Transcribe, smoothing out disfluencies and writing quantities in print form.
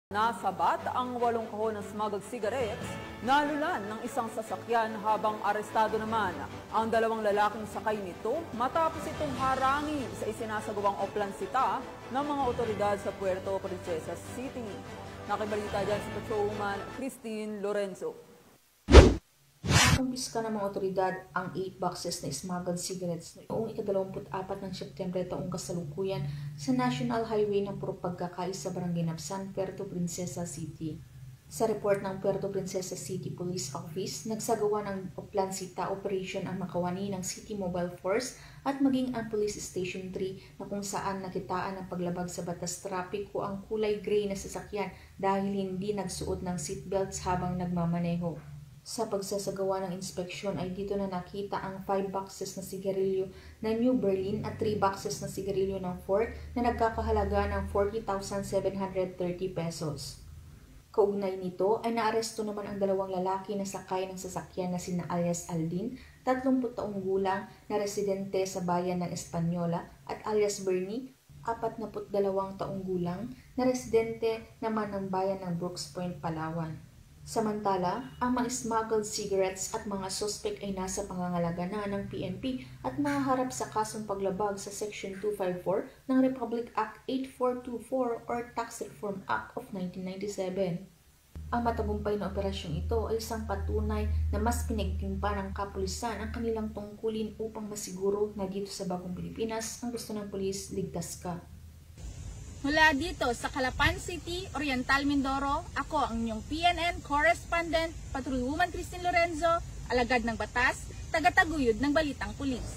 Nasabat ang 8 kahon ng smuggled cigarettes, nalulan ng isang sasakyan habang arestado naman ang 2 lalaking sakay nito matapos itong harangin sa isinasagawang oplansita ng mga otoridad sa Puerto Princesa City. Nakibalita dyan si Patrolwoman Christine Lorenzo. Kumpiska ng mga otoridad ang 8 boxes na smuggled cigarettes noong ika-24 ng Setyembre taong kasalukuyan sa National Highway ng puro pagkakais sa Barangay Nabsan, Puerto Princesa City. Sa report ng Puerto Princesa City Police Office, nagsagawa ng Oplansita Operation ang makawani ng City Mobile Force at maging ang Police Station 3 na kung saan nakitaan ng paglabag sa batas trapiko ang kulay gray na sasakyan dahil hindi nagsuot ng seatbelts habang nagmamaneho. Sa pagsasagawa ng inspeksyon ay dito na nakita ang 5 boxes na sigarilyo na New Berlin at 3 boxes na sigarilyo ng Fort na nagkakahalaga ng 40,730 pesos. Kaugnay nito ay naaresto naman ang 2 lalaki na sakay ng sasakyan na sina alias Aldin, 30 taong gulang na residente sa bayan ng Espanyola at alias Bernie, 42 taong gulang na residente naman ng bayan ng Brooks Point, Palawan. Samantala, ang mga smuggled cigarettes at mga suspect ay nasa pangangalaga na ng PNP at mahaharap sa kasong paglabag sa Section 254 ng Republic Act 8424 or Tax Reform Act of 1997. Ang matagumpay na operasyong ito ay isang patunay na mas pinagtimpa ng kapulisan ang kanilang tungkulin upang masiguro na dito sa bagong Pilipinas ang gusto ng pulis, ligtas ka. Mula dito sa Calapan City, Oriental Mindoro, ako ang inyong PNN correspondent, Patrolwoman Christine Lorenzo, alagad ng batas, tagataguyod ng balitang pulis.